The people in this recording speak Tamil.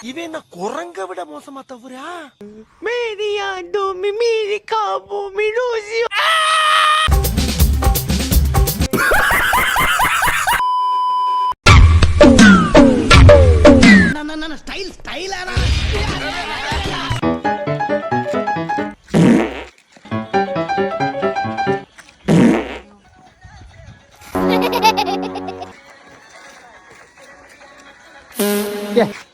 இவன் என்ன குரங்க விட மோசமா தவறா? मेरी यादों में मेरे ख्वाबों में रोजी ஸ்டைல் ஸ்டைலானா? Yeah.